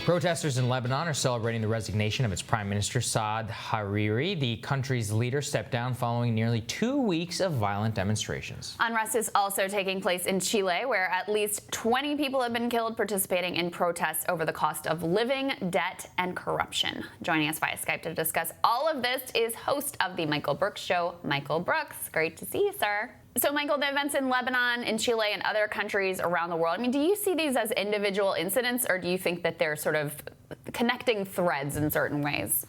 Protesters in Lebanon are celebrating the resignation of its Prime Minister Saad Hariri. The country's leader stepped down following nearly 2 weeks of violent demonstrations. Unrest is also taking place in Chile, where at least 20 people have been killed participating in protests over the cost of living, debt, and corruption. Joining us via Skype to discuss all of this is host of The Michael Brooks Show, Michael Brooks. Great to see you, sir. So, Michael, the events in Lebanon, in Chile, and other countries around the world, do you see these as individual incidents, or do you think that they're sort of connecting threads in certain ways?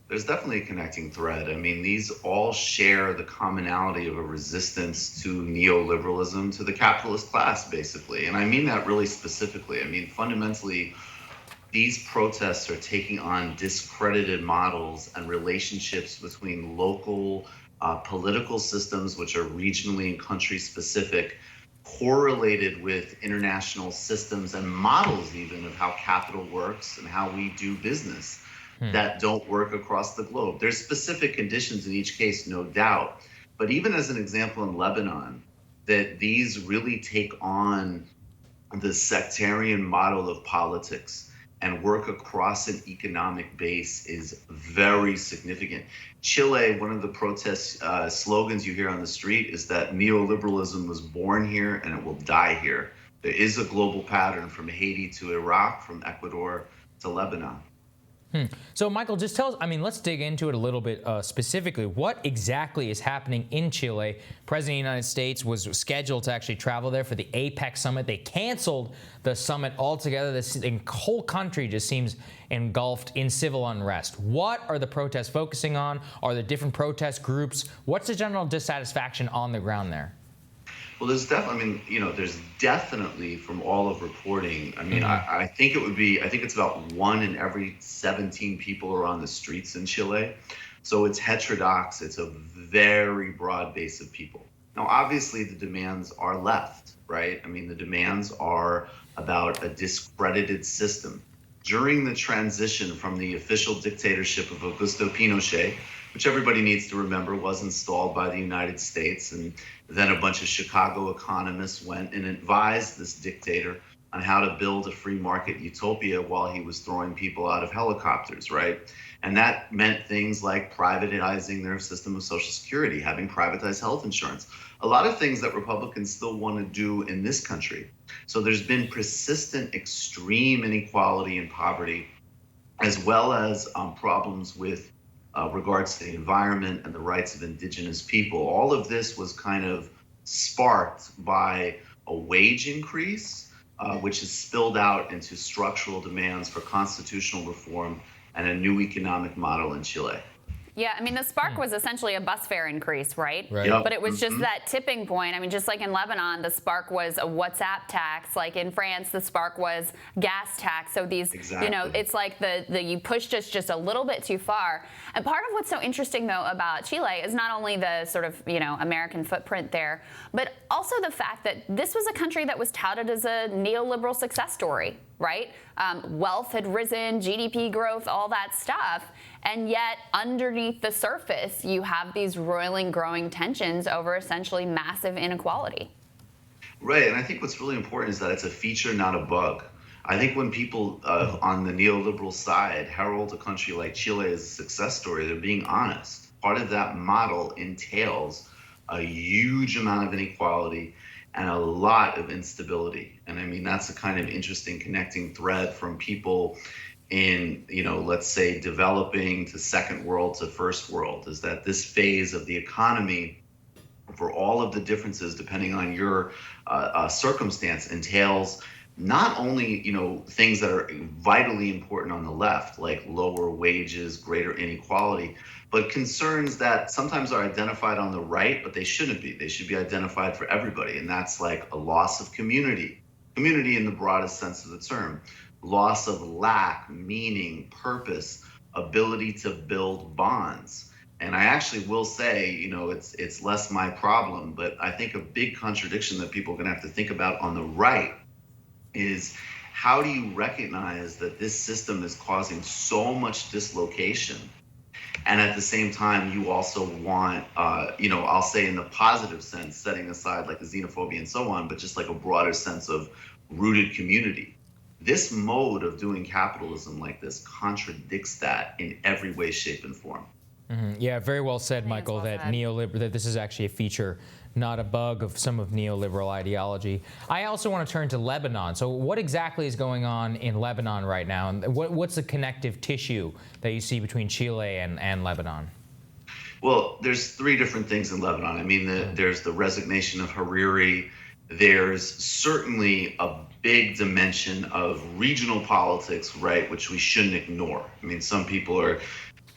There's definitely a connecting thread. These all share the commonality of a resistance to neoliberalism, to the capitalist class, basically. And I mean that really specifically. Fundamentally, these protests are taking on discredited models and relationships between local political systems, which are regionally and country specific, correlated with international systems and models even of how capital works and how we do business that don't work across the globe. There's specific conditions in each case, no doubt. But even as an example in Lebanon, that these really take on the sectarian model of politics and work across an economic base is very significant. Chile, one of the protest slogans you hear on the street is that neoliberalism was born here and it will die here. There is a global pattern from Haiti to Iraq, from Ecuador to Lebanon. So, Michael, just tell us, let's dig into it a little bit specifically. What exactly is happening in Chile? President of the United States was scheduled to actually travel there for the APEC summit. They canceled the summit altogether. The whole country just seems engulfed in civil unrest. What are the protests focusing on? Are there different protest groups? What's the general dissatisfaction on the ground there? Well, there's definitely from all of reporting. I think it's about 1 in every 17 people are on the streets in Chile. So it's heterodox. It's a very broad base of people. Now, obviously, the demands are left, right? The demands are about a discredited system. During the transition from the official dictatorship of Augusto Pinochet, which everybody needs to remember was installed by the United States, and then a bunch of Chicago economists went and advised this dictator on how to build a free market utopia while he was throwing people out of helicopters, right? And that meant things like privatizing their system of Social Security, having privatized health insurance, a lot of things that Republicans still want to do in this country. So there's been persistent extreme inequality and poverty, as well as problems with regards to the environment and the rights of indigenous people. All of this was kind of sparked by a wage increase, which has spilled out into structural demands for constitutional reform and a new economic model in Chile. Yeah, the spark was essentially a bus fare increase, right? Yep. But it was just that tipping point. Just like in Lebanon, the spark was a WhatsApp tax. Like in France, the spark was gas tax. So these, it's like you pushed us just a little bit too far. And part of what's so interesting, though, about Chile is not only the sort of, American footprint there, but also the fact that this was a country that was touted as a neoliberal success story, right? Wealth had risen, GDP growth, all that stuff. And yet, underneath the surface, you have these roiling, growing tensions over essentially massive inequality. Right, and I think what's really important is that it's a feature, not a bug. I think when people on the neoliberal side herald a country like Chile as a success story, they're being honest. Part of that model entails a huge amount of inequality and a lot of instability. And that's a kind of interesting connecting thread from people in, let's say, developing to second world to first world, is that this phase of the economy, for all of the differences depending on your circumstance, entails not only, things that are vitally important on the left, like lower wages, greater inequality, but concerns that sometimes are identified on the right, but they shouldn't be. They should be identified for everybody. And that's like a loss of community in the broadest sense of the term, loss of lack, meaning, purpose, ability to build bonds. And I actually will say, it's less my problem, but I think a big contradiction that people are going to have to think about on the right is, how do you recognize that this system is causing so much dislocation? And at the same time, you also want, I'll say in the positive sense, setting aside like the xenophobia and so on, but just like a broader sense of rooted community. This mode of doing capitalism like this contradicts that in every way, shape, and form. Yeah, very well said, Michael, that that this is actually a feature, not a bug of some of neoliberal ideology. I also want to turn to Lebanon. So what exactly is going on in Lebanon right now? And what's the connective tissue that you see between Chile and Lebanon? Well, there's three different things in Lebanon. I mean, there's the resignation of Hariri. There's certainly a big dimension of regional politics, right, which we shouldn't ignore. I mean, some people are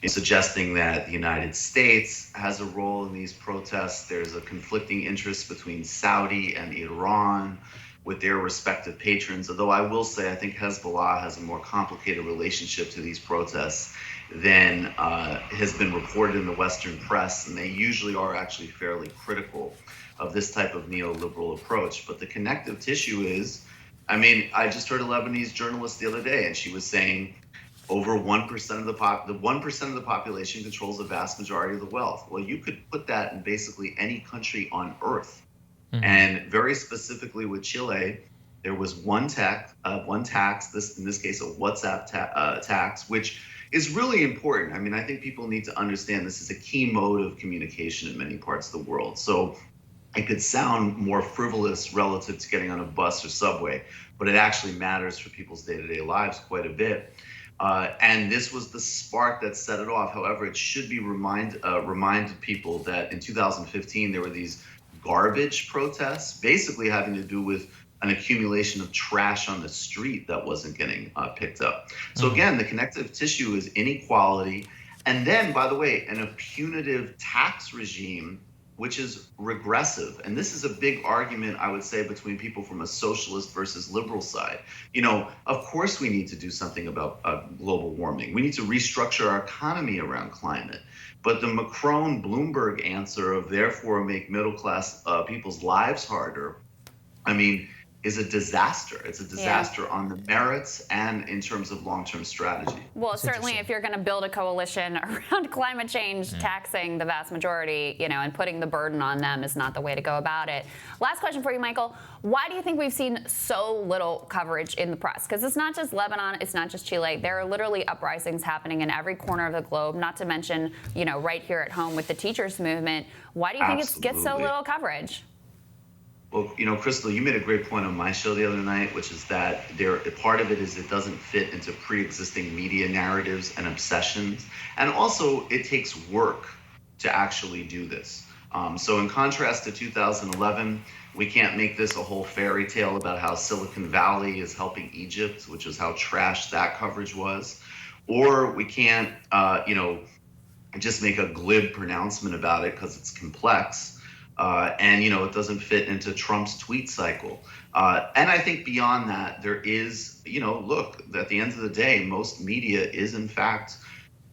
suggesting that the United States has a role in these protests. There's a conflicting interest between Saudi and Iran with their respective patrons. Although I will say, I think Hezbollah has a more complicated relationship to these protests than has been reported in the Western press, and they usually are actually fairly critical of this type of neoliberal approach. But the connective tissue is, I mean, I just heard a Lebanese journalist the other day, and she was saying over 1% of the 1% of the population controls the vast majority of the wealth. Well, you could put that in basically any country on earth. And very specifically with Chile, there was one tax, in this case a WhatsApp tax, which is really important. I mean, I think people need to understand this is a key mode of communication in many parts of the world. So it could sound more frivolous relative to getting on a bus or subway, but it actually matters for people's day-to-day lives quite a bit. And this was the spark that set it off. However, it should be reminded people that in 2015, there were these garbage protests, basically having to do with an accumulation of trash on the street that wasn't getting picked up. So again, the connective tissue is inequality. And then, by the way, a punitive tax regime, which is regressive. And this is a big argument, I would say, between people from a socialist versus liberal side. You know, of course we need to do something about global warming. We need to restructure our economy around climate. But the Macron-Bloomberg answer of therefore make middle-class people's lives harder, I mean, is a disaster. It's a disaster on the merits and in terms of long-term strategy. Well, certainly if you're going to build a coalition around climate change, taxing the vast majority, you know, and putting the burden on them is not the way to go about it. Last question for you, Michael. Why do you think we've seen so little coverage in the press? Because it's not just Lebanon, it's not just Chile. There are literally uprisings happening in every corner of the globe, not to mention, you know, right here at home with the teachers movement. Why do you think it gets so little coverage? Well, you know, Crystal, you made a great point on my show the other night, which is that part of it is it doesn't fit into pre-existing media narratives and obsessions. And also, it takes work to actually do this. So in contrast to 2011, we can't make this a whole fairy tale about how Silicon Valley is helping Egypt, which is how trash that coverage was. Or we can't, you know, just make a glib pronouncement about it because it's complex. And, you know, it doesn't fit into Trump's tweet cycle. And I think beyond that, there is, you know, look, at the end of the day, most media is, in fact,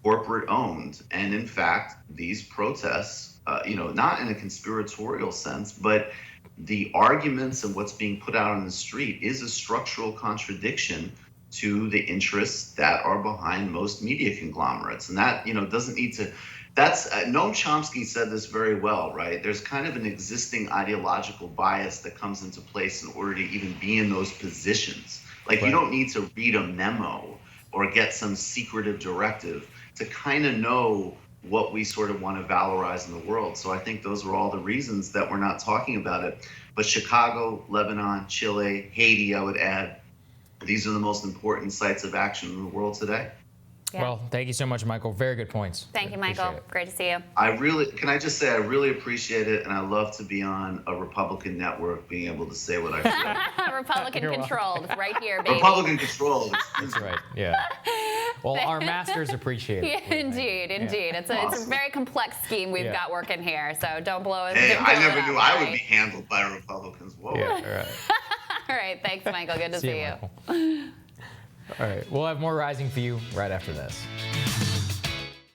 corporate owned. And in fact, these protests, you know, not in a conspiratorial sense, but the arguments and what's being put out on the street is a structural contradiction to the interests that are behind most media conglomerates. And that, you know, doesn't need to. That's Noam Chomsky said this very well, right? There's kind of an existing ideological bias that comes into place in order to even be in those positions. Like you don't need to read a memo or get some secretive directive to kind of know what we sort of want to valorize in the world. So I think those are all the reasons that we're not talking about it. But Chicago, Lebanon, Chile, Haiti, I would add, these are the most important sites of action in the world today. Yeah. Well, thank you so much, Michael. Very good points. Thank you, Michael. Great to see you. Can I just say, I really appreciate it, and I love to be on a Republican network, being able to say what I feel. Republican controlled, right here, baby. Republican controlled. That's right. Yeah. Well, our masters appreciate it. Yeah, indeed. It's a very complex scheme we've got working here, so don't blow it. Hey, I never knew I would be handled by Republicans. Whoa. Yeah, all right. All right, thanks, Michael. Good to see you. All right, we'll have more Rising for you right after this.